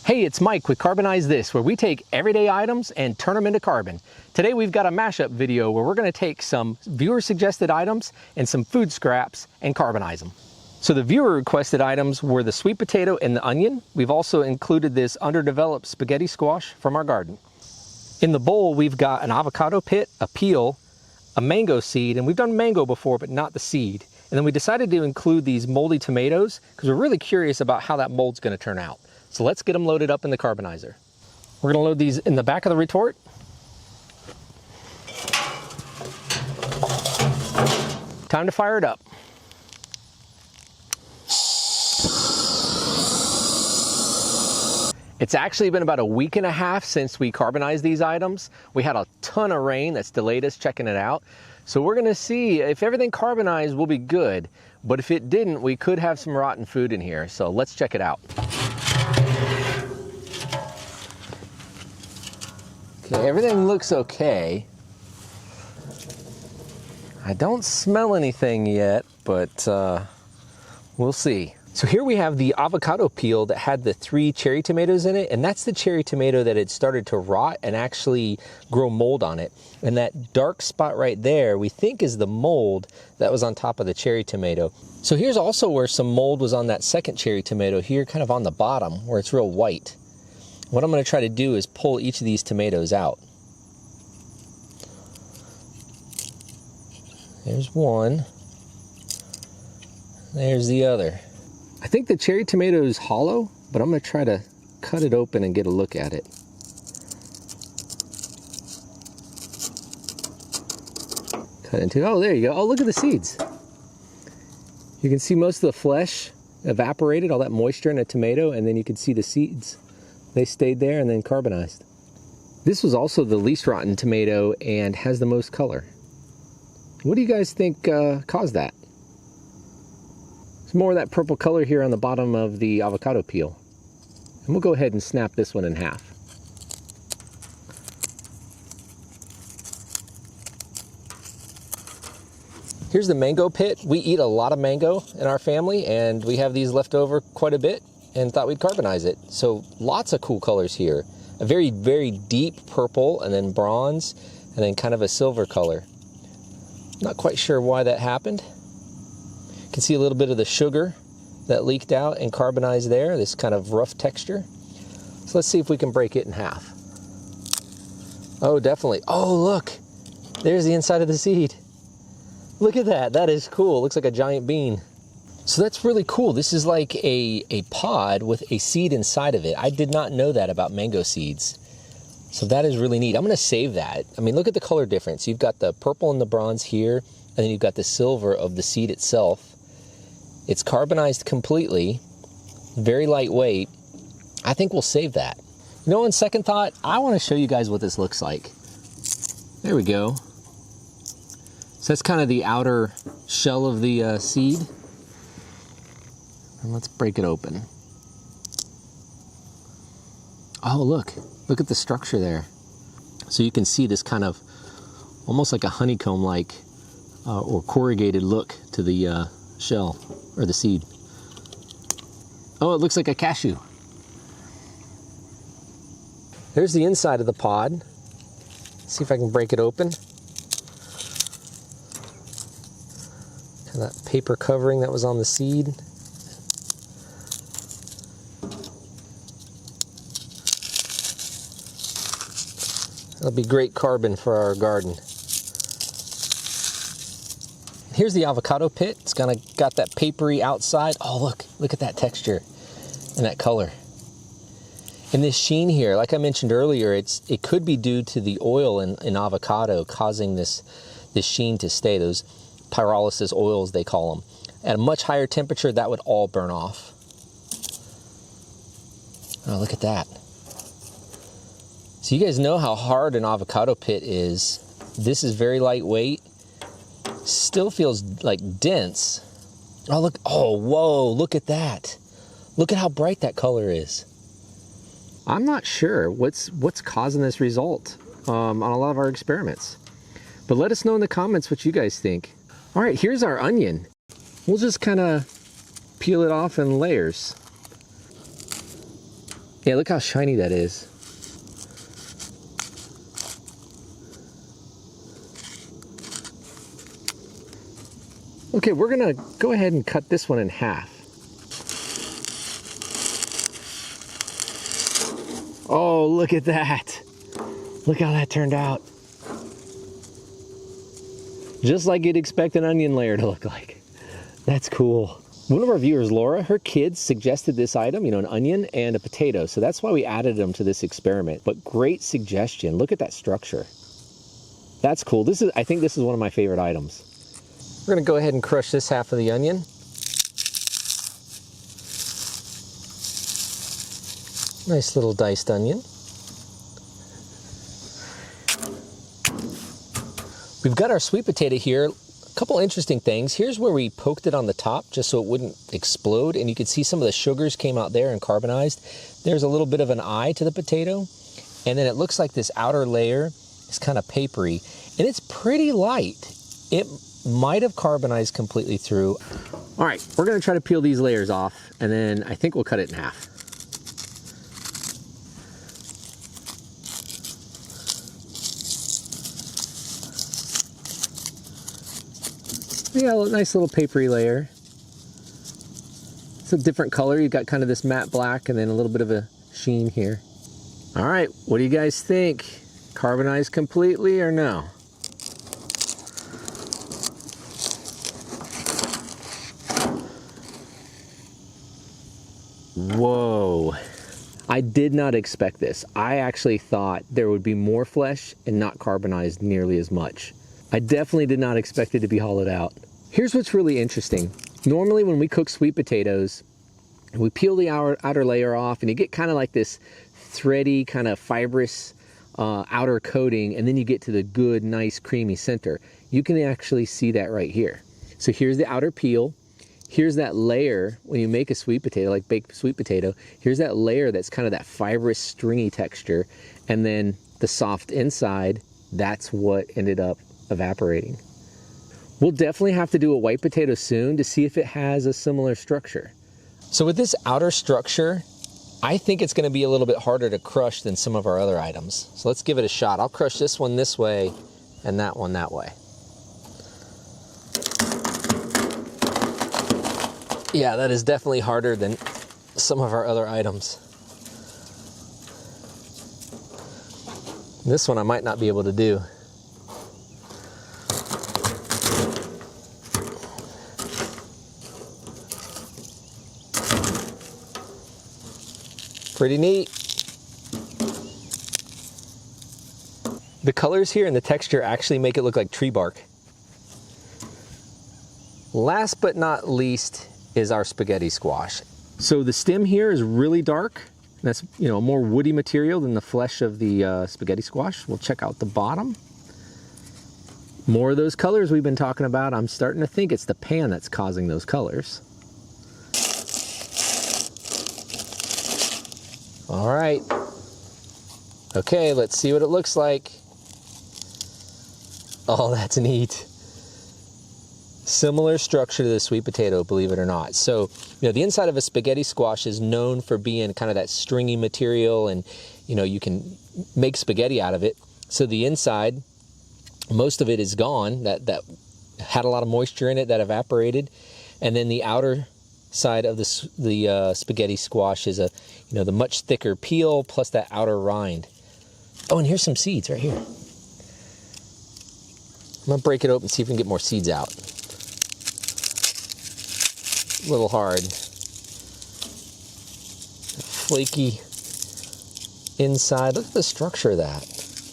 Hey, it's Mike with Carbonize This, where we take everyday items and turn them into carbon. Today we've got a mashup video where we're going to take some viewer suggested items and some food scraps and carbonize them. So the viewer requested items were the sweet potato and the onion. We've also included this underdeveloped spaghetti squash from our garden. In the bowl we've got an avocado pit, a peel, a mango seed, and we've done mango before but not the seed. And then we decided to include these moldy tomatoes because we're really curious about how that mold's going to turn out. So let's get them loaded up in the carbonizer. We're going to load these in the back of the retort. Time to fire it up. It's actually been about a week and a half since we carbonized these items. We had a ton of rain that's delayed us checking it out. So we're gonna see if everything carbonized will be good, but if it didn't, we could have some rotten food in here. So let's check it out. Okay, everything looks okay. I don't smell anything yet, but we'll see. So here we have the avocado peel that had the 3 cherry tomatoes in it, and that's the cherry tomato that had started to rot and actually grow mold on it. And that dark spot right there, we think is the mold that was on top of the cherry tomato. So here's also where some mold was on that second cherry tomato here, kind of on the bottom where it's real white. What I'm going to try to do is pull each of these tomatoes out. There's one. There's the other. I think the cherry tomato is hollow, but I'm going to try to cut it open and get a look at it. Cut into, oh, there you go. Oh, look at the seeds. You can see most of the flesh evaporated, all that moisture in a tomato, and then you can see the seeds. They stayed there and then carbonized. This was also the least rotten tomato and has the most color. What do you guys think caused that? There's more of that purple color here on the bottom of the avocado peel. And we'll go ahead and snap this one in half. Here's the mango pit. We eat a lot of mango in our family, and we have these left over quite a bit and thought we'd carbonize it. So lots of cool colors here. A very, very deep purple, and then bronze, and then kind of a silver color. Not quite sure why that happened. You can see a little bit of the sugar that leaked out and carbonized there, this kind of rough texture. So let's see if we can break it in half. Oh, definitely. Oh, look, there's the inside of the seed. Look at that, that is cool. Looks like a giant bean. So that's really cool. This is like a pod with a seed inside of it. I did not know that about mango seeds. So that is really neat. I'm gonna save that. I mean, look at the color difference. You've got the purple and the bronze here, and then you've got the silver of the seed itself. It's carbonized completely, very lightweight. I think we'll save that. You know, on second thought, I wanna show you guys what this looks like. There we go. So that's kind of the outer shell of the seed. And let's break it open. Oh, look at the structure there. So you can see this kind of almost like a honeycomb-like or corrugated look to the shell or the seed. Oh, it looks like a cashew. There's the inside of the pod. Let's see if I can break it open. Kind of that paper covering that was on the seed. That'll be great carbon for our garden. Here's the avocado pit. It's got that papery outside. Oh, look at that texture and that color. And this sheen here, like I mentioned earlier, it could be due to the oil in avocado causing this sheen to stay, those pyrolysis oils they call them. At a much higher temperature, that would all burn off. Oh, look at that. So you guys know how hard an avocado pit is. This is very lightweight. Still feels like dense. Oh, look, oh, whoa, look at that. Look at how bright that color is. I'm not sure what's causing this result on a lot of our experiments. But let us know in the comments what you guys think. All right, here's our onion. We'll just kind of peel it off in layers. Yeah, look how shiny that is. Okay, we're gonna go ahead and cut this one in half. Oh, look at that. Look how that turned out. Just like you'd expect an onion layer to look like. That's cool. One of our viewers, Laura, her kids suggested this item, you know, an onion and a potato. So that's why we added them to this experiment. But great suggestion. Look at that structure. That's cool. I think this is one of my favorite items. We're gonna go ahead and crush this half of the onion. Nice little diced onion. We've got our sweet potato here. A couple interesting things. Here's where we poked it on the top just so it wouldn't explode, and you can see some of the sugars came out there and carbonized. There's a little bit of an eye to the potato, and then it looks like this outer layer is kind of papery, and it's pretty light. It might have carbonized completely through. All right, we're gonna try to peel these layers off, and then I think we'll cut it in half. Yeah, a nice little papery layer. It's a different color. You've got kind of this matte black and then a little bit of a sheen here. All right, what do you guys think? Carbonized completely or no? Whoa. I did not expect this. I actually thought there would be more flesh and not carbonized nearly as much. I definitely did not expect it to be hollowed out. Here's what's really interesting. Normally when we cook sweet potatoes, we peel the outer layer off and you get kind of like this thready, kind of fibrous outer coating, and then you get to the good, nice, creamy center. You can actually see that right here. So here's the outer peel. Here's that layer when you make a sweet potato, like baked sweet potato. Here's that layer that's kind of that fibrous, stringy texture. And then the soft inside, that's what ended up evaporating. We'll definitely have to do a white potato soon to see if it has a similar structure. So with this outer structure, I think it's gonna be a little bit harder to crush than some of our other items. So let's give it a shot. I'll crush this one this way and that one that way. Yeah, that is definitely harder than some of our other items. This one I might not be able to do. Pretty neat. The colors here and the texture actually make it look like tree bark. Last but not least is our spaghetti squash. So the stem here is really dark. That's, you know, a more woody material than the flesh of the spaghetti squash. We'll check out the bottom. More of those colors we've been talking about. I'm starting to think it's the pan that's causing those colors. All right. Okay, let's see what it looks like. Oh, that's neat. Similar structure to the sweet potato, believe it or not. So, you know, the inside of a spaghetti squash is known for being kind of that stringy material, and, you know, you can make spaghetti out of it. So the inside, most of it is gone, that had a lot of moisture in it that evaporated. And then the outer side of the spaghetti squash is the much thicker peel plus that outer rind. Oh, and here's some seeds right here. I'm gonna break it open and see if we can get more seeds out. A little hard. Flaky inside. Look at the structure of that.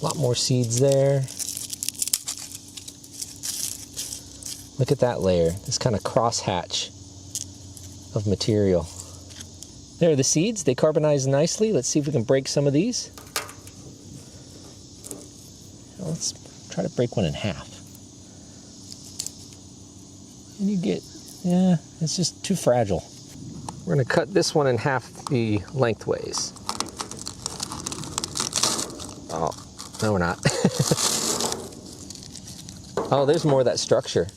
A lot more seeds there. Look at that layer. This kind of crosshatch of material. There are the seeds. They carbonize nicely. Let's see if we can break some of these. Let's try to break one in half. And you get, yeah, it's just too fragile. We're gonna cut this one in half the lengthways. Oh, no we're not. Oh, there's more of that structure.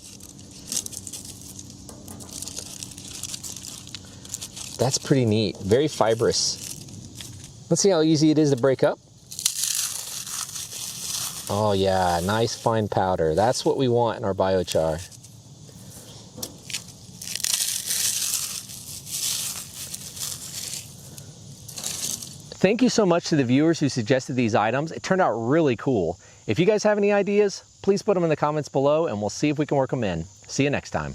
That's pretty neat, very fibrous. Let's see how easy it is to break up. Oh yeah, nice fine powder. That's what we want in our biochar. Thank you so much to the viewers who suggested these items. It turned out really cool. If you guys have any ideas, please put them in the comments below and we'll see if we can work them in. See you next time.